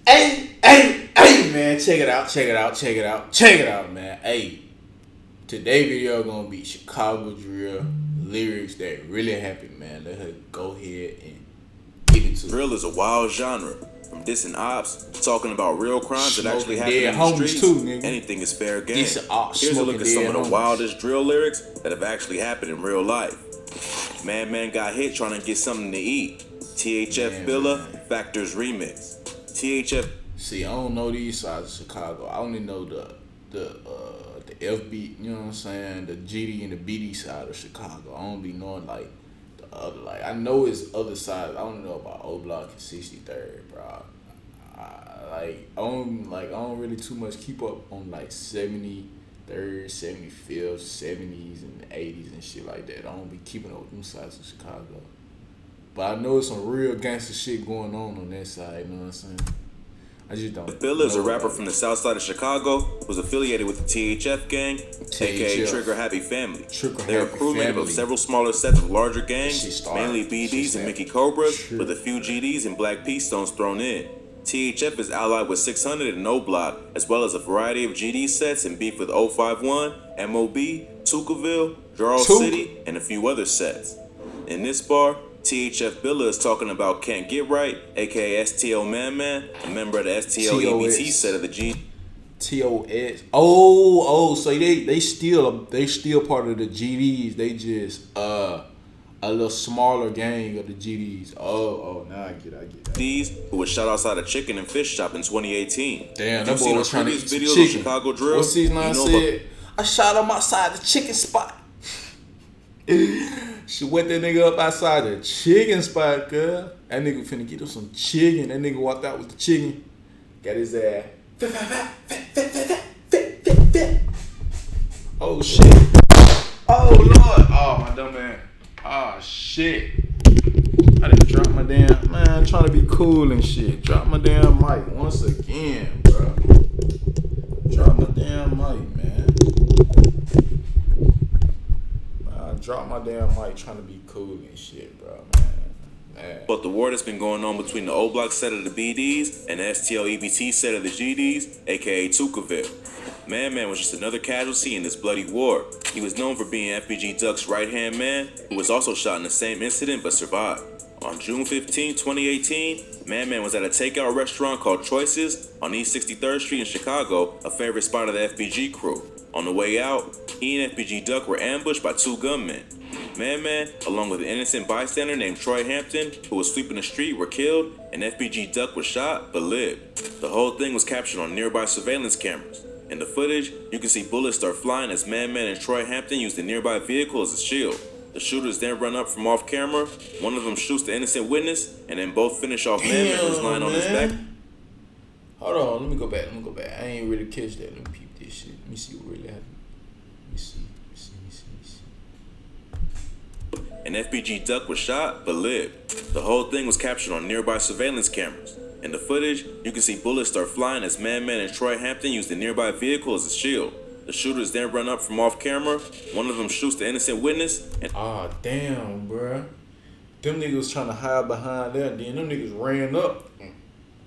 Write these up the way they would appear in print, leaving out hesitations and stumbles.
Hey, man, check it out, man. Hey, today video gonna be Chicago drill lyrics that really happened, man. Let her go ahead and get into it. Drill is a wild genre. From dissing ops, talking about real crimes that actually happen in the homies streets, too, nigga. anything is fair game. Here's a look at some of the homies. wildest drill lyrics that have actually happened in real life. Man got hit trying to get something to eat. THF Billa, Factors Remix. THF. See, I don't know these sides of Chicago. I only know the FB, you know what I'm saying, the GD and the BD side of Chicago. I don't be knowing like the other, like I know it's other sides. I don't know about O Block and 63rd, bro. I don't really too much keep up on like 73rd, 75th, 70s and 80s and shit like that. I don't be keeping up with them sides of Chicago. But I know it's some real gangster shit going on that side, you know what I'm saying? I just don't. Billa is a rapper from the south side of Chicago who's affiliated with the THF gang, aka Trigger Happy Family. They're a crewmate of several smaller sets of larger gangs, mainly BDs and Mickey Cobras, with a few GDs and Black P Stones thrown in. THF is allied with 600 and O Block, as well as a variety of GD sets and beef with 051, MOB, Tukaville, Jarl City, and a few other sets. In this bar, THF Billa is talking about Can't Get Right, aka STL Man, a member of the STL EBT set of the G. TOS. Oh, so they still part of the GDs. They just a little smaller gang of the GDs. Oh, now I get it. These who was shot outside a chicken and fish shop in 2018. Damn, that boy was trying to eat some videos chicken. Of Chicago drill. What season I said? I shot him outside the chicken spot. She wet that nigga up outside the chicken spot, girl. That nigga finna get him some chicken. That nigga walked out with the chicken. Got his ass. Oh, shit. Oh, Lord. Oh, my dumb man. Oh, shit. I done dropped my damn... Man, I'm trying to be cool and shit. Drop my damn mic once again, bro. Drop my damn mic, man. Drop my damn mic trying to be cool and shit, bro, man. But the war that's been going on between the O Block set of the BDs and the STL EBT set of the GDs, aka Tukaville. Man was just another casualty in this bloody war. He was known for being FBG Duck's right-hand man, who was also shot in the same incident but survived. On June 15, 2018, Man was at a takeout restaurant called Choices on East 63rd Street in Chicago, a favorite spot of the FBG crew. On the way out, he and FBG Duck were ambushed by two gunmen. Man, along with an innocent bystander named Troy Hampton, who was sweeping the street, were killed, and FBG Duck was shot but lived. The whole thing was captured on nearby surveillance cameras. In the footage, you can see bullets start flying as Man and Troy Hampton use the nearby vehicle as a shield. The shooters then run up from off camera, one of them shoots the innocent witness, and then both finish off Man who's lying on his back. Hold on, let me go back. I ain't really catch that. Let me peep this shit. Let me see what really happened. Let me see. And FBG Duck was shot but lived. The whole thing was captured on nearby surveillance cameras. In the footage, you can see bullets start flying as Man and Troy Hampton use the nearby vehicle as a shield. The shooters then run up from off camera, one of them shoots the innocent witness, and damn, bruh. Them niggas trying to hide behind there, and then them niggas ran up.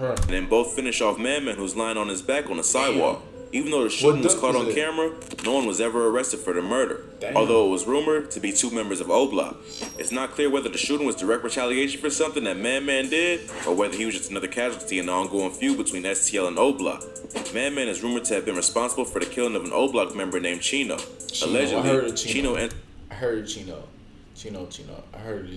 And then both finish off Man who's lying on his back on the sidewalk. Even though the shooting was caught on camera, no one was ever arrested for the murder. Although it was rumored to be two members of O Block. It's not clear whether the shooting was direct retaliation for something that Man did, or whether he was just another casualty in the ongoing feud between STL and O Block. Man is rumored to have been responsible for the killing of an O Block member named Chino. Allegedly, I heard of Chino. I heard of his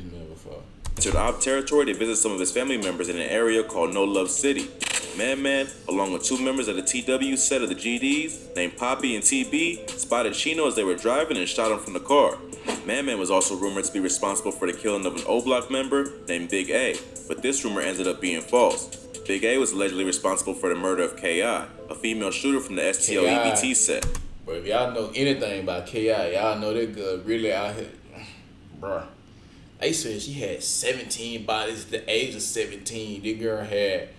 name before. Entered op territory to visit some of his family members in an area called No Love City. Man, along with two members of the TW set of the GDs, named Poppy and TB, spotted Chino as they were driving and shot him from the car. Man was also rumored to be responsible for the killing of an O Block member named Big A, but this rumor ended up being false. Big A was allegedly responsible for the murder of K.I., a female shooter from the STL EBT set. But if y'all know anything about K.I., y'all know that girl really out here. Bruh. They said she had 17 bodies at the age of 17. This girl had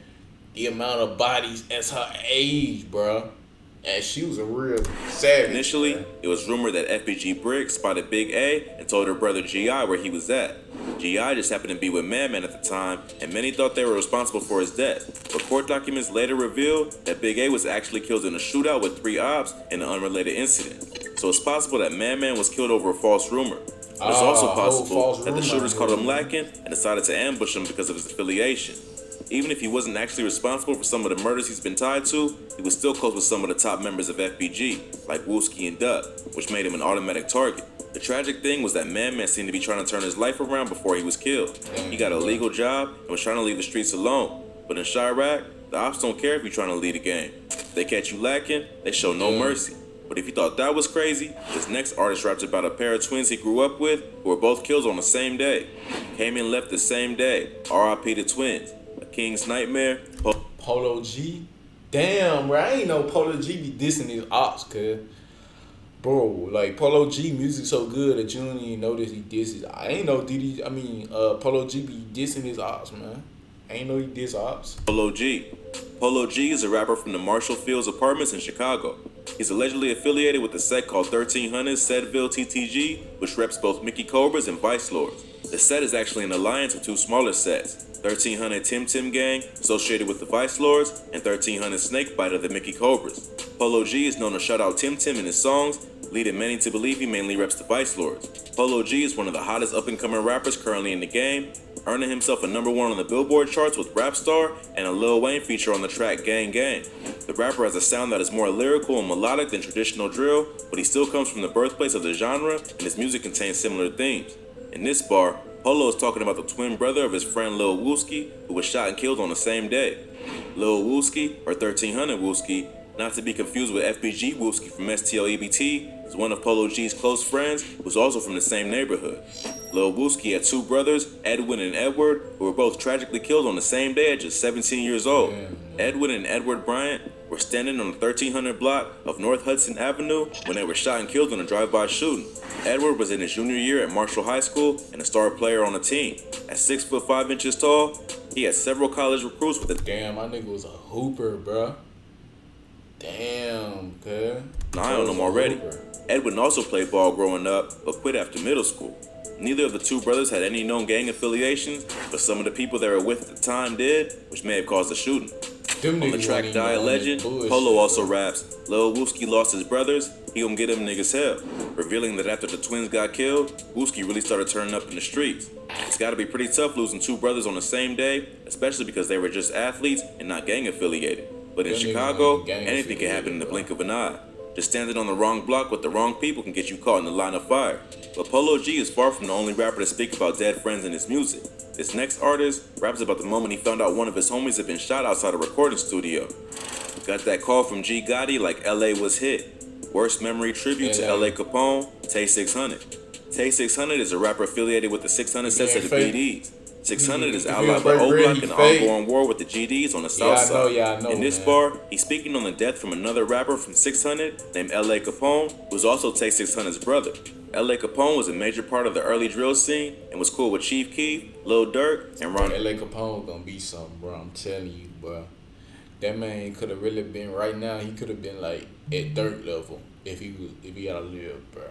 the amount of bodies as her age, bruh. And she was a real savage. Initially, man. it was rumored that FBG Brick spotted Big A and told her brother G.I. where he was at. G.I. just happened to be with Man Man at the time, and many thought they were responsible for his death. But court documents later revealed that Big A was actually killed in a shootout with 3 ops in an unrelated incident. So it's possible that Man Man was killed over a false rumor. But it's also possible that the shooters caught him lacking and decided to ambush him because of his affiliation. Even if he wasn't actually responsible for some of the murders he's been tied to, he was still close with some of the top members of FBG, like Loski and Duck, which made him an automatic target. The tragic thing was that Man Man seemed to be trying to turn his life around before he was killed. He got a legal job and was trying to leave the streets alone. But in Chirac, the ops don't care if you're trying to lead a game. If they catch you lacking, they show no mercy. But if you thought that was crazy, this next artist raps about a pair of twins he grew up with who were both killed on the same day. Came and left the same day. R.I.P. the twins. A King's Nightmare. Polo G? Damn, bro. I ain't know Polo G be dissing his ops, cuz. Bro, like, Polo G music so good that you don't even notice he disses. I ain't know Polo G be dissing his ops, man. I ain't know he diss ops. Polo G. Polo G is a rapper from the Marshall Fields Apartments in Chicago. He's allegedly affiliated with a set called 1300 Setville TTG, which reps both Mickey Cobras and Vice Lords. The set is actually an alliance of 2 smaller sets, 1300 Tim Tim Gang, associated with the Vice Lords, and 1300 Snakebite of the Mickey Cobras. Polo G is known to shout out Tim Tim in his songs, leading many to believe he mainly reps the Vice Lords. Polo G is one of the hottest up-and-coming rappers currently in the game, earning himself a #1 on the Billboard charts with Rap Star and a Lil Wayne feature on the track Gang Gang. The rapper has a sound that is more lyrical and melodic than traditional drill, but he still comes from the birthplace of the genre, and his music contains similar themes. In this bar, Polo is talking about the twin brother of his friend Lil Loski, who was shot and killed on the same day. Lil Loski, or 1300 Loski, not to be confused with FBG Loski from STL-EBT, is one of Polo G's close friends who was also from the same neighborhood. Lil Loski had 2 brothers, Edwin and Edward, who were both tragically killed on the same day at just 17 years old. Edwin and Edward Bryant were standing on the 1300 block of North Hudson Avenue when they were shot and killed in a drive-by shooting. Edward was in his junior year at Marshall High School and a star player on the team. At 6 foot 5 inches tall, he had several college recruits with a Damn, my nigga was a hooper, bruh. Damn, cuz. eye on him already. Edwin also played ball growing up, but quit after middle school. Neither of the 2 brothers had any known gang affiliations, but some of the people they were with at the time did, which may have caused the shooting. On the track Die a Legend, Polo also raps, Lil Loski lost his brothers, he gon' get them niggas hell, revealing that after the twins got killed, Loski really started turning up in the streets. It's gotta be pretty tough losing 2 brothers on the same day, especially because they were just athletes and not gang affiliated. But in Chicago, anything can happen in the blink of an eye. Just standing on the wrong block with the wrong people can get you caught in the line of fire. But Polo G is far from the only rapper to speak about dead friends in his music. This next artist raps about the moment he found out one of his homies had been shot outside a recording studio. Got that call from G Gotti like LA was hit. Worst memory tribute to LA Capone, Tay 600. Tay 600 is a rapper affiliated with the 600 sets of the BDs. 600 is outlined by O-Block in the ongoing war with the GDs on the south side. In this bar, he's speaking on the death from another rapper from 600 named L.A. Capone, who was also Tay 600's brother. L.A. Capone was a major part of the early drill scene and was cool with Chief Keef, Lil Durk, and Ron. L.A. Capone gonna be something, bro. I'm telling you, bro. That man could have really been right now. He could have been like at Durk level if he had lived, bro.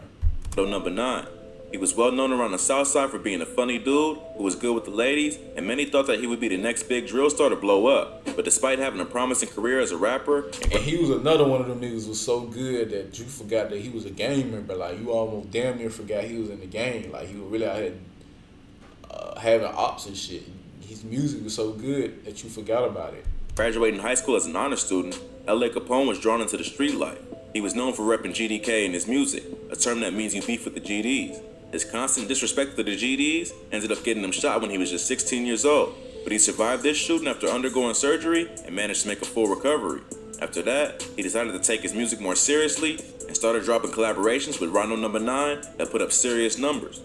So #9. He was well known around the South Side for being a funny dude who was good with the ladies, and many thought that he would be the next big drill star to blow up. But despite having a promising career as a rapper, and he was another one of them niggas who was so good that you forgot that he was a game member. Like, you almost damn near forgot he was in the game. Like, he was really out here having ops and shit. His music was so good that you forgot about it. Graduating high school as an honor student, L.A. Capone was drawn into the street life. He was known for repping GDK in his music, a term that means you beef with the GDs. His constant disrespect to the GDs ended up getting him shot when he was just 16 years old, but he survived this shooting after undergoing surgery and managed to make a full recovery. After that, he decided to take his music more seriously and started dropping collaborations with Rhino #9 that put up serious numbers.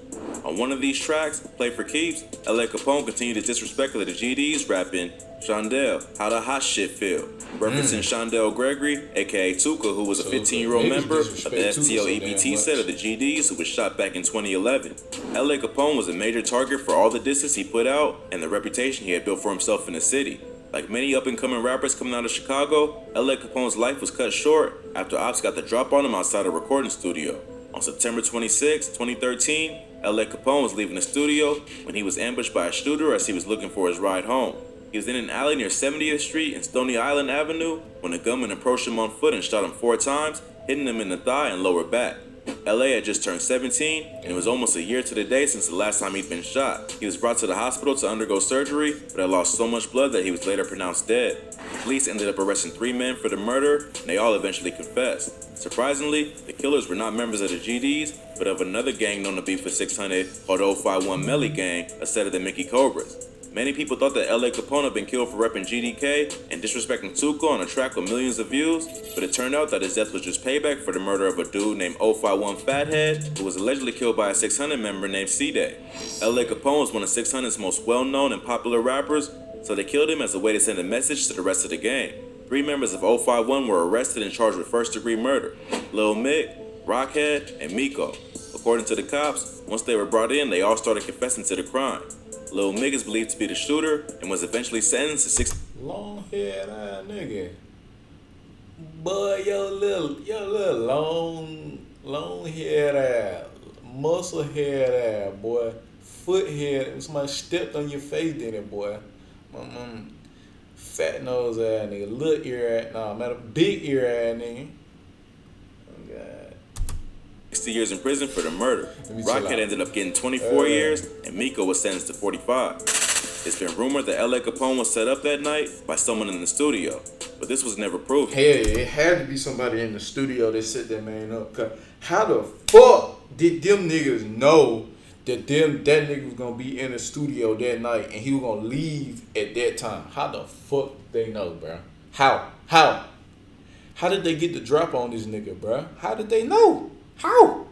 On one of these tracks, Play for Keeps, L.A. Capone continued his disrespect of the GDs, rapping, Shondell, how the hot shit feel, referencing Shondell Gregory, aka Tuka, who was a 15-year-old member of the STL-EBT set of the GDs who was shot back in 2011. L.A. Capone was a major target for all the disses he put out and the reputation he had built for himself in the city. Like many up-and-coming rappers coming out of Chicago, L.A. Capone's life was cut short after ops got the drop on him outside a recording studio. On September 26, 2013, L.A. Capone was leaving the studio when he was ambushed by a shooter as he was looking for his ride home. He was in an alley near 70th Street and Stony Island Avenue when a gunman approached him on foot and shot him 4 times, hitting him in the thigh and lower back. LA had just turned 17, and it was almost a year to the day since the last time he'd been shot. He was brought to the hospital to undergo surgery, but had lost so much blood that he was later pronounced dead. Police ended up arresting 3 men for the murder, and they all eventually confessed. Surprisingly, the killers were not members of the GDs, but of another gang known to be for 600 called the 051 Melly Gang, a set of the Mickey Cobras. Many people thought that L.A. Capone had been killed for repping GDK and disrespecting Tuco on a track with millions of views, but it turned out that his death was just payback for the murder of a dude named 051 Fathead, who was allegedly killed by a 600 member named C-Day. L.A. Capone was one of 600's most well-known and popular rappers, so they killed him as a way to send a message to the rest of the gang. 3 members of 051 were arrested and charged with first-degree murder: Lil Mick, Rockhead, and Miko. According to the cops, once they were brought in, they all started confessing to the crime. Lil Mick is believed to be the shooter and was eventually sentenced to 6 long head ass nigga. Boy, your little long head ass, muscle head ass, boy. Foot head, somebody stepped on your face, didn't it, boy? Fat nose ass nigga, little ear ass, big ear ass nigga. Oh, God. 60 years in prison for the murder. Rockhead ended up getting 24 years, and Miko was sentenced to 45. It's been rumored that L.A. Capone was set up that night by someone in the studio, but this was never proven. Hey, it had to be somebody in the studio that set that man up. Cause how the fuck did them niggas know that that nigga was gonna be in the studio that night and he was gonna leave at that time? How the fuck they know, bro? How? How did they get the drop on this nigga, bro? How did they know? How?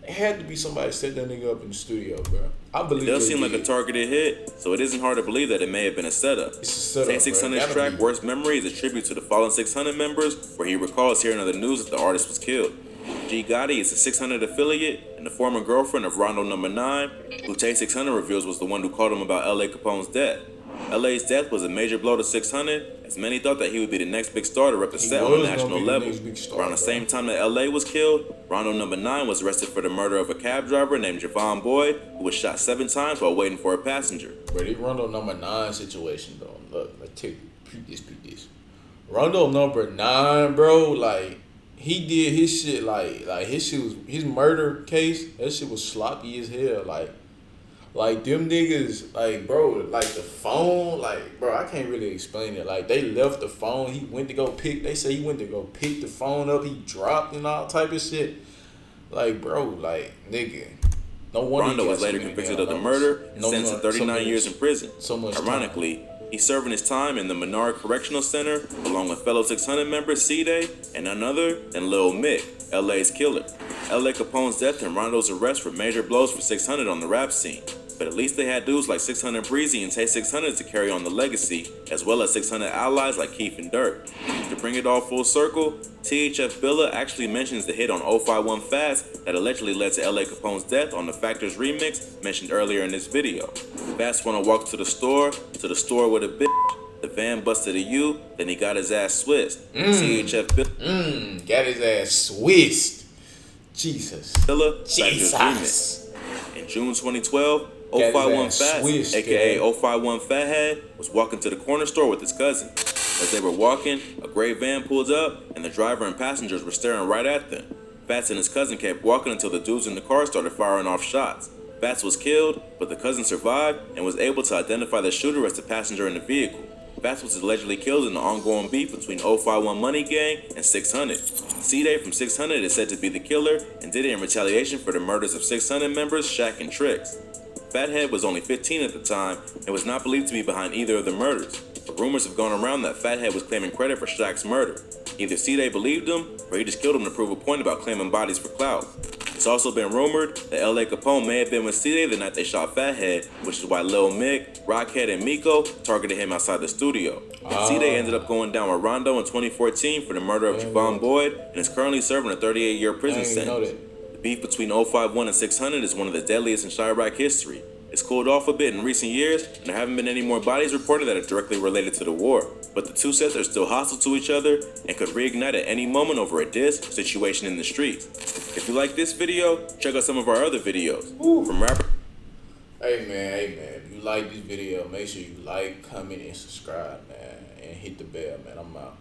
It had to be somebody set that nigga up in the studio, bro. I believe it does seem like a targeted hit, so it isn't hard to believe that it may have been a setup. It's a setup, Say 600's track Worst Memory is a tribute to the fallen 600 members, where he recalls hearing on the news that the artist was killed. G Gotti is a 600 affiliate and the former girlfriend of Rondo No. 9, who Tay 600 reveals was the one who called him about L.A. Capone's death. L.A.'s death was a major blow to 600, as many thought that he would be the next big star to represent on the national level. Around the same time that L.A. was killed, Rondo No. 9 was arrested for the murder of a cab driver named Javon Boyd, who was shot 7 times while waiting for a passenger. But this Rondo No. 9 situation, though, look, let's peep this. Rondo No. 9, bro, like, he did his shit, like his shit was, his murder case, that shit was sloppy as hell, like them niggas, like, bro, like the phone, like, bro, I can't really explain it. Like, they left the phone, he went to go pick, they say he went to go pick the phone up, he dropped and all type of shit. Like, bro, like, nigga. No wonder Rondo was later convicted of the murder and sentenced to 39 years in prison. Ironically, he's serving his time in the Menard Correctional Center along with fellow 600 member C-Day and none other than Lil Mick, L.A.'s killer. L.A. Capone's death and Rondo's arrest were major blows for 600 on the rap scene. But at least they had dudes like 600 Breezy and Tay 600 to carry on the legacy, as well as 600 allies like Keith and Dirt. To bring it all full circle, THF Billa actually mentions the hit on 051 Fast that allegedly led to L.A. Capone's death on the Factors remix mentioned earlier in this video. Fast wanna walk to the store with a bitch, the van busted a U, then he got his ass swissed. THF Billa got his ass swissed. Jesus. Factors remix. In June 2012, 051 Fast, aka 051 Fathead, was walking to the corner store with his cousin. As they were walking, a gray van pulled up, and the driver and passengers were staring right at them. Fats and his cousin kept walking until the dudes in the car started firing off shots. Fats was killed, but the cousin survived and was able to identify the shooter as the passenger in the vehicle. Fats was allegedly killed in the ongoing beef between 051 Money Gang and 600. C-Day from 600 is said to be the killer and did it in retaliation for the murders of 600 members Shaq and Tricks. Fathead was only 15 at the time and was not believed to be behind either of the murders, but rumors have gone around that Fathead was claiming credit for Shaq's murder. Either C-Day believed him, or he just killed him to prove a point about claiming bodies for clout. It's also been rumored that L.A. Capone may have been with C-Day the night they shot Fathead, which is why Lil Mick, Rockhead, and Miko targeted him outside the studio. C-Day ended up going down with Rondo in 2014 for the murder of Javon Boyd and is currently serving a 38-year prison sentence. The beef between 051 and 600 is one of the deadliest in Chirac history. It's It's cooled off a bit in recent years, and there haven't been any more bodies reported that are directly related to the war. But the two sets are still hostile to each other and could reignite at any moment over a diss situation in the streets. If you like this video, check out some of our other videos. From rapper. Hey man, if you like this video, make sure you like, comment, and subscribe, man. And hit the bell, man. I'm out.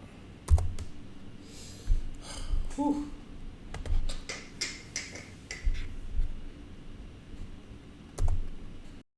Whew.